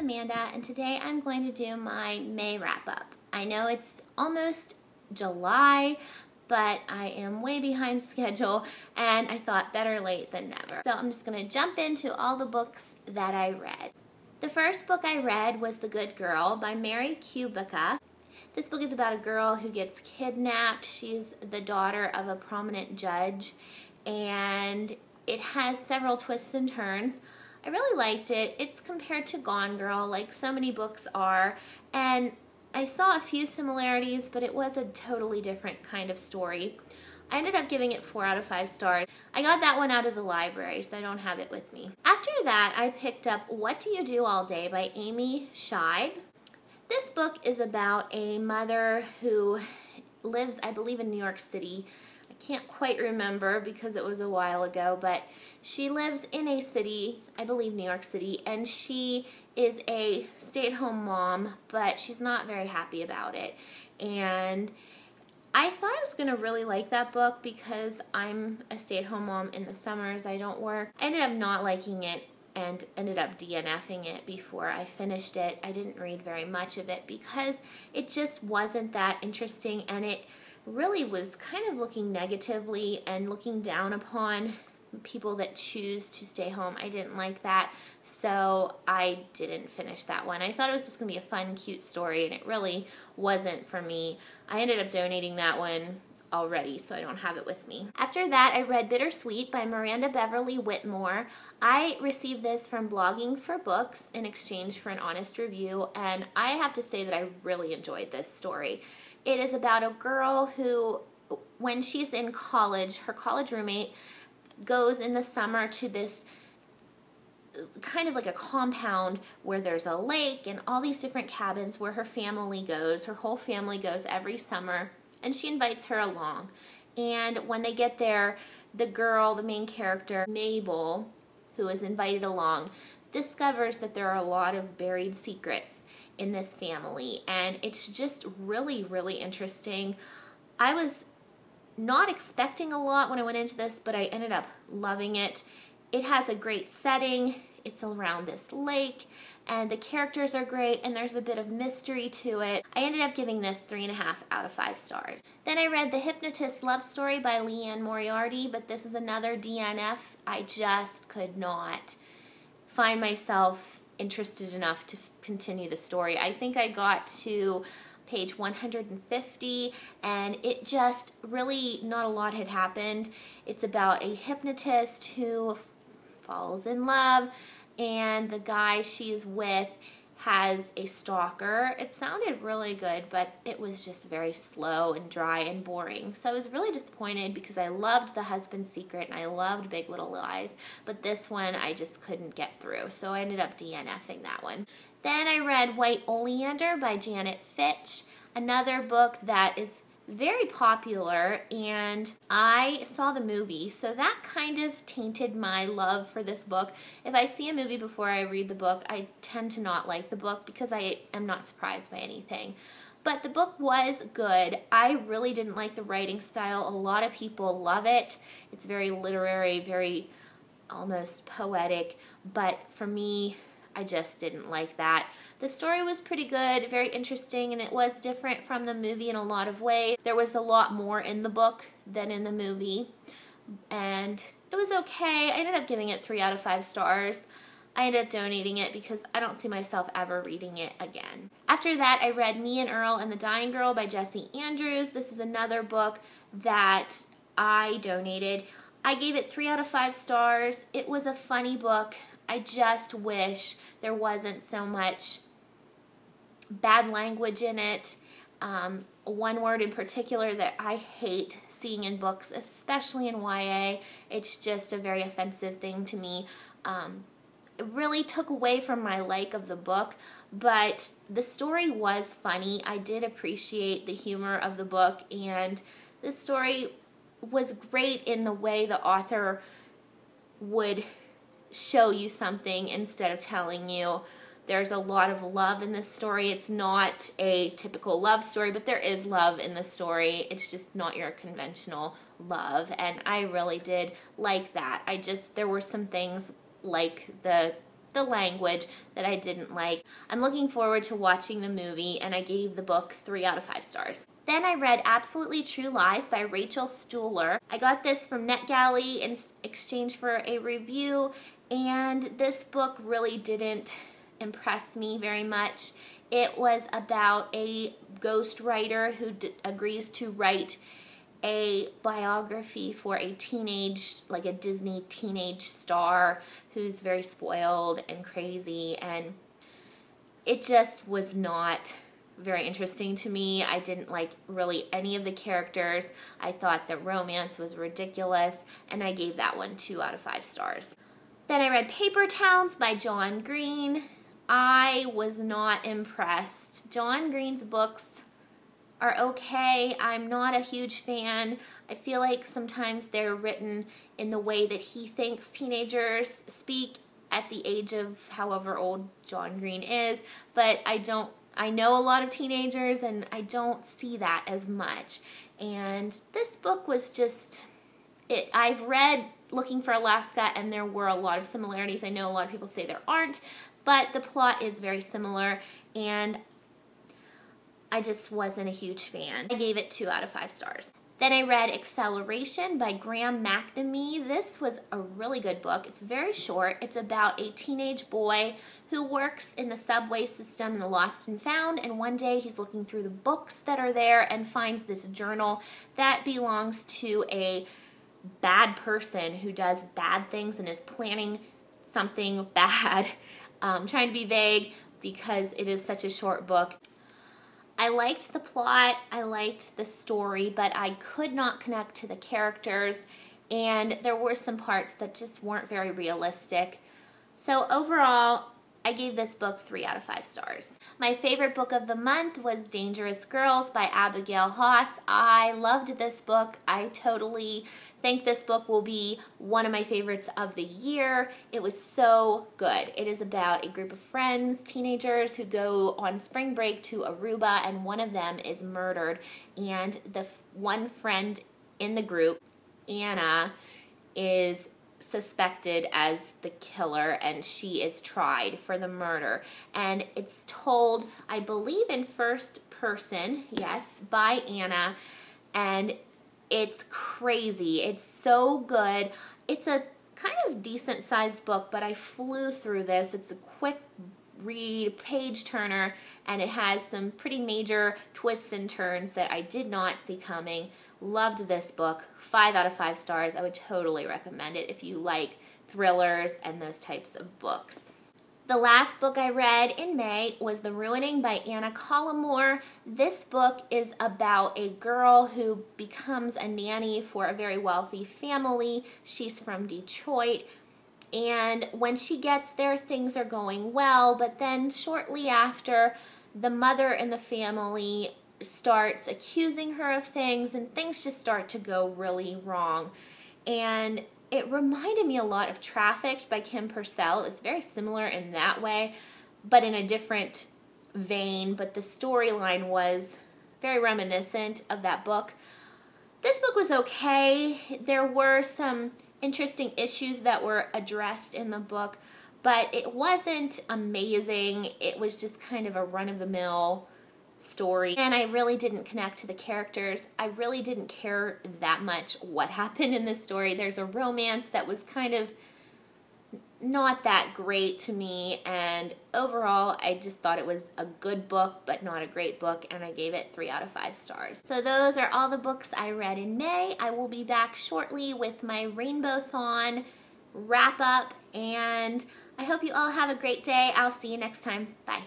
Amanda, and today I'm going to do my May wrap-up. I know it's almost July, but I am way behind schedule, and I thought better late than never. So I'm just going to jump into all the books that I read. The first book I read was The Good Girl by Mary Kubica. This book is about a girl who gets kidnapped. She's the daughter of a prominent judge, and it has several twists and turns. I really liked it. It's compared to Gone Girl, like so many books are, and I saw a few similarities, but it was a totally different kind of story. I ended up giving it 4 out of 5 stars. I got that one out of the library, so I don't have it with me. After that, I picked up What Do You Do All Day by Amy Scheib. This book is about a mother who lives, I believe, in New York City. I can't quite remember because it was a while ago, but she lives in a city, I believe New York City, and she is a stay-at-home mom, but she's not very happy about it. And I thought I was going to really like that book because I'm a stay-at-home mom in the summers. I don't work. I ended up not liking it and ended up DNFing it before I finished it. I didn't read very much of it because it just wasn't that interesting, and it really was kind of looking negatively and looking down upon people that choose to stay home. I didn't like that, so I didn't finish that one. I thought it was just going to be a fun, cute story, and it really wasn't for me. I ended up donating that one already, so I don't have it with me. After that, I read Bittersweet by Miranda Beverly Whitmore. I received this from Blogging for Books in exchange for an honest review, and I have to say that I really enjoyed this story. It is about a girl who, when she's in college, her college roommate goes in the summer to this kind of like a compound where there's a lake and all these different cabins where her family goes. Her whole family goes every summer, and she invites her along. And when they get there, the girl, the main character, Mabel, who is invited along, discovers that there are a lot of buried secrets in this family, and it's just really, really interesting. I was not expecting a lot when I went into this, but I ended up loving it. It has a great setting. It's around this lake, and the characters are great, and there's a bit of mystery to it. I ended up giving this 3.5 out of 5 stars. Then I read The Hypnotist Love Story by Leanne Moriarty, but this is another DNF. I just could not find myself interested enough to continue the story. I think I got to page 150, and it just really, not a lot had happened. It's about a hypnotist who falls in love, and the guy she's with has a stalker. It sounded really good, but it was just very slow and dry and boring. So I was really disappointed because I loved The Husband's Secret and I loved Big Little Lies, but this one I just couldn't get through, so I ended up DNFing that one. Then I read White Oleander by Janet Fitch, another book that is very popular, and I saw the movie, so that kind of tainted my love for this book. If I see a movie before I read the book, I tend to not like the book because I am not surprised by anything. But the book was good. I really didn't like the writing style. A lot of people love it. It's very literary, very almost poetic, but for me, I just didn't like that. The story was pretty good, very interesting, and it was different from the movie in a lot of ways. There was a lot more in the book than in the movie, and it was okay. I ended up giving it 3 out of 5 stars. I ended up donating it because I don't see myself ever reading it again. After that, I read Me and Earl and the Dying Girl by Jessie Andrews. This is another book that I donated. I gave it 3 out of 5 stars. It was a funny book. I just wish there wasn't so much bad language in it. One word in particular that I hate seeing in books, especially in YA, it's just a very offensive thing to me. It really took away from my like of the book, but the story was funny. I did appreciate the humor of the book, and the story was great in the way the author would show you something instead of telling you. There's a lot of love in this story. It's not a typical love story, but there is love in the story. It's just not your conventional love, and I really did like that. There were some things like the the language that I didn't like. I'm looking forward to watching the movie, and I gave the book 3 out of 5 stars. Then I read Absolutely True Lies by Rachel Stuhler. I got this from NetGalley in exchange for a review, and this book really didn't impress me very much. It was about a ghostwriter who agrees to write a biography for a teenage, like a Disney teenage star who's very spoiled and crazy, and it just was not very interesting to me. I didn't like really any of the characters. I thought the romance was ridiculous, and I gave that one 2 out of 5 stars. Then I read Paper Towns by John Green. I was not impressed. John Green's books are okay. I'm not a huge fan. I feel like sometimes they're written in the way that he thinks teenagers speak at the age of however old John Green is, but I know a lot of teenagers, and I don't see that as much. And this book was just, I've read Looking for Alaska, and there were a lot of similarities. I know a lot of people say there aren't, but the plot is very similar, and I just wasn't a huge fan. I gave it 2 out of 5 stars. Then I read Acceleration by Graham McNamee. This was a really good book. It's very short. It's about a teenage boy who works in the subway system in the Lost and Found, and one day he's looking through the books that are there and finds this journal that belongs to a bad person who does bad things and is planning something bad. Trying to be vague because it is such a short book. I liked the plot, I liked the story, but I could not connect to the characters, and there were some parts that just weren't very realistic. So overall, I gave this book 3 out of 5 stars. My favorite book of the month was Dangerous Girls by Abigail Haas. I loved this book. I totally think this book will be one of my favorites of the year. It was so good. It is about a group of friends, teenagers, who go on spring break to Aruba, and one of them is murdered. And the one friend in the group, Anna, is suspected as the killer, and she is tried for the murder. And it's told, I believe, in first person, yes, by Anna, and it's crazy. It's so good. It's a kind of decent sized book, but I flew through this. It's a quick read, page turner, and it has some pretty major twists and turns that I did not see coming. Loved this book. 5 out of 5 stars. I would totally recommend it if you like thrillers and those types of books. The last book I read in May was The Ruining by Anna Collymore. This book is about a girl who becomes a nanny for a very wealthy family. She's from Detroit, and when she gets there, things are going well, but then shortly after, the mother in the family starts accusing her of things, and things just start to go really wrong. And it reminded me a lot of Trafficked by Kim Purcell. It was very similar in that way, but in a different vein. But the storyline was very reminiscent of that book. This book was okay. There were some interesting issues that were addressed in the book, but it wasn't amazing. It was just kind of a run-of-the-mill story, and I really didn't connect to the characters. I really didn't care that much what happened in this story. There's a romance that was kind of not that great to me, and overall I just thought it was a good book but not a great book, and I gave it 3 out of 5 stars. So those are all the books I read in May. I will be back shortly with my Rainbow-thon wrap up, and I hope you all have a great day. I'll see you next time. Bye.